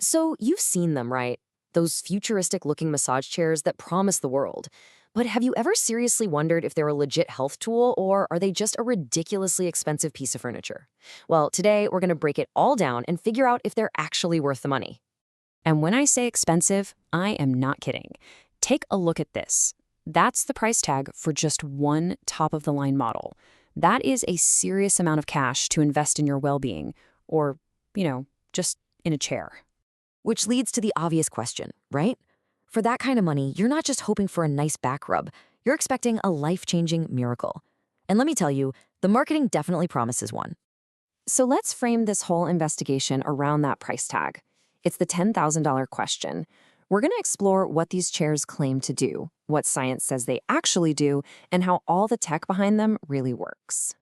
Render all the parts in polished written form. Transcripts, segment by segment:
So you've seen them, right? Those futuristic-looking massage chairs that promise the world. But have you ever seriously wondered if they're a legit health tool or are they just a ridiculously expensive piece of furniture? Well, today we're going to break it all down and figure out if they're actually worth the money. And when I say expensive, I am not kidding. Take a look at this. That's the price tag for just one top-of-the-line model. That is a serious amount of cash to invest in your well-being, or, just in a chair. Which leads to the obvious question, right? For that kind of money, you're not just hoping for a nice back rub. You're expecting a life-changing miracle. And let me tell you, the marketing definitely promises one. So let's frame this whole investigation around that price tag. It's the $10,000 question. We're going to explore what these chairs claim to do, what science says they actually do, and how all the tech behind them really works.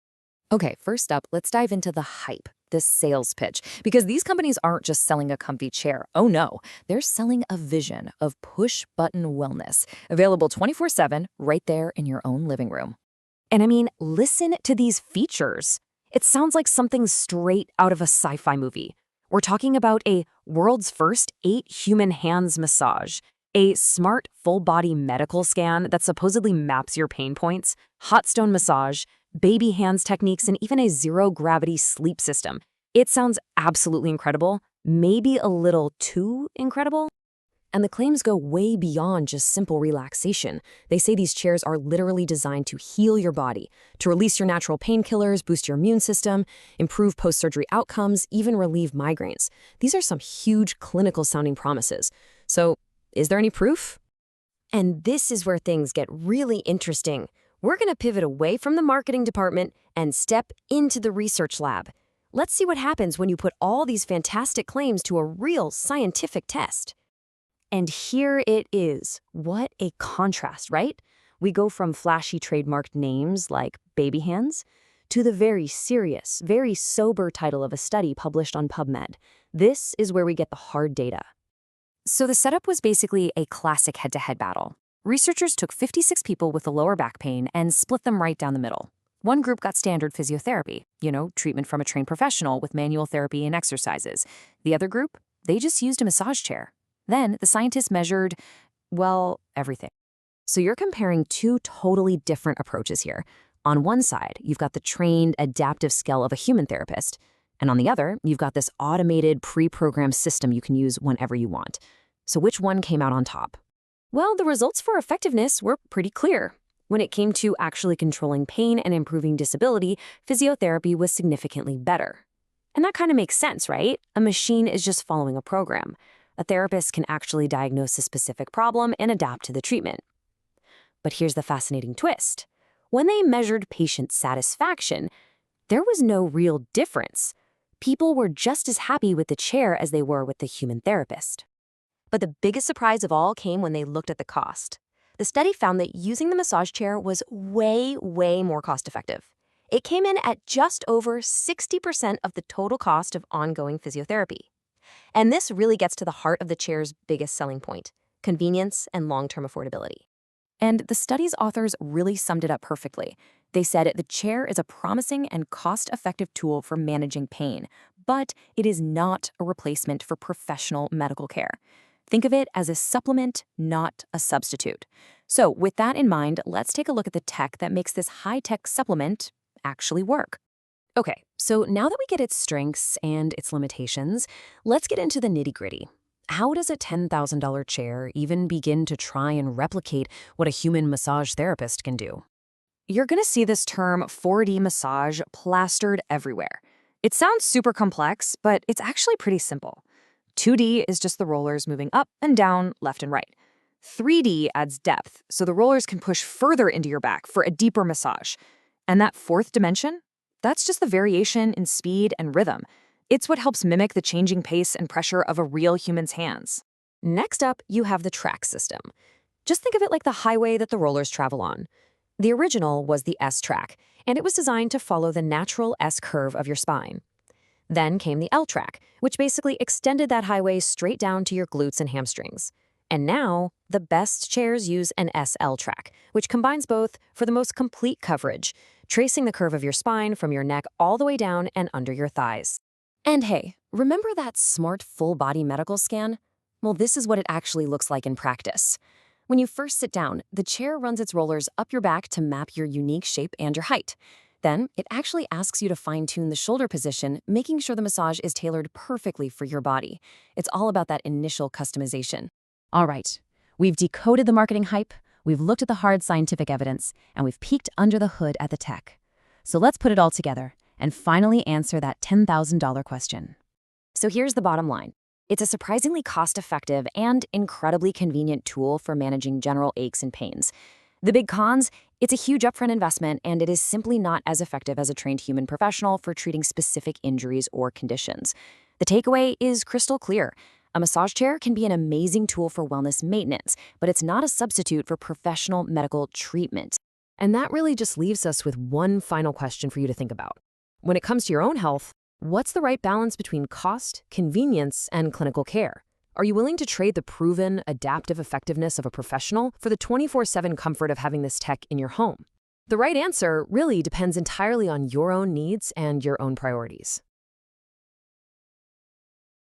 Okay, first up, let's dive into the hype, this sales pitch, because these companies aren't just selling a comfy chair. Oh no, they're selling a vision of push-button wellness, available 24/7 right there in your own living room. And I mean, listen to these features. It sounds like something straight out of a sci-fi movie. We're talking about a world's first 8-human hands massage, a smart full-body medical scan that supposedly maps your pain points, hot stone massage, baby hands techniques, and even a zero-gravity sleep system. It sounds absolutely incredible, maybe a little too incredible. And the claims go way beyond just simple relaxation. They say these chairs are literally designed to heal your body, to release your natural painkillers, boost your immune system, improve post-surgery outcomes, even relieve migraines. These are some huge clinical-sounding promises. So, is there any proof? And this is where things get really interesting. We're going to pivot away from the marketing department and step into the research lab. Let's see what happens when you put all these fantastic claims to a real scientific test. And here it is. What a contrast, right? We go from flashy trademarked names like baby hands to the very serious, very sober title of a study published on PubMed. This is where we get the hard data. So the setup was basically a classic head-to-head battle. Researchers took 56 people with lower back pain and split them right down the middle. One group got standard physiotherapy, treatment from a trained professional with manual therapy and exercises. The other group, they just used a massage chair. Then the scientists measured, well, everything. So you're comparing two totally different approaches here. On one side, you've got the trained, adaptive skill of a human therapist. And on the other, you've got this automated, pre-programmed system you can use whenever you want. So which one came out on top? Well, the results for effectiveness were pretty clear. When it came to actually controlling pain and improving disability, physiotherapy was significantly better. And that kind of makes sense, right? A machine is just following a program. A therapist can actually diagnose a specific problem and adapt to the treatment. But here's the fascinating twist. When they measured patient satisfaction, there was no real difference. People were just as happy with the chair as they were with the human therapist. But the biggest surprise of all came when they looked at the cost. The study found that using the massage chair was way, way more cost-effective. It came in at just over 60% of the total cost of ongoing physiotherapy. And this really gets to the heart of the chair's biggest selling point, convenience and long-term affordability. And the study's authors really summed it up perfectly. They said the chair is a promising and cost-effective tool for managing pain, but it is not a replacement for professional medical care. Think of it as a supplement, not a substitute. So with that in mind, let's take a look at the tech that makes this high-tech supplement actually work. Okay, so now that we get its strengths and its limitations, let's get into the nitty-gritty. How does a $10,000 chair even begin to try and replicate what a human massage therapist can do? You're going to see this term 4D massage plastered everywhere. It sounds super complex, but it's actually pretty simple. 2D is just the rollers moving up and down, left and right. 3D adds depth, so the rollers can push further into your back for a deeper massage. And that fourth dimension? That's just the variation in speed and rhythm. It's what helps mimic the changing pace and pressure of a real human's hands. Next up, you have the track system. Just think of it like the highway that the rollers travel on. The original was the S-track, and it was designed to follow the natural S-curve of your spine. Then came the L-track, which basically extended that highway straight down to your glutes and hamstrings. And now, the best chairs use an SL track, which combines both for the most complete coverage, tracing the curve of your spine from your neck all the way down and under your thighs. And hey, Remember that smart full-body medical scan? Well, this is what it actually looks like in practice. When you first sit down, the chair runs its rollers up your back to map your unique shape and your height. Then, it actually asks you to fine-tune the shoulder position, making sure the massage is tailored perfectly for your body. It's all about that initial customization. All right, we've decoded the marketing hype, we've looked at the hard scientific evidence, and we've peeked under the hood at the tech. So let's put it all together and finally answer that $10,000 question. So here's the bottom line. It's a surprisingly cost-effective and incredibly convenient tool for managing general aches and pains. The big cons? It's a huge upfront investment, and it is simply not as effective as a trained human professional for treating specific injuries or conditions. The takeaway is crystal clear. A massage chair can be an amazing tool for wellness maintenance, but it's not a substitute for professional medical treatment. And that really just leaves us with one final question for you to think about. When it comes to your own health, what's the right balance between cost, convenience, and clinical care? Are you willing to trade the proven, adaptive effectiveness of a professional for the 24/7 comfort of having this tech in your home? The right answer really depends entirely on your own needs and your own priorities.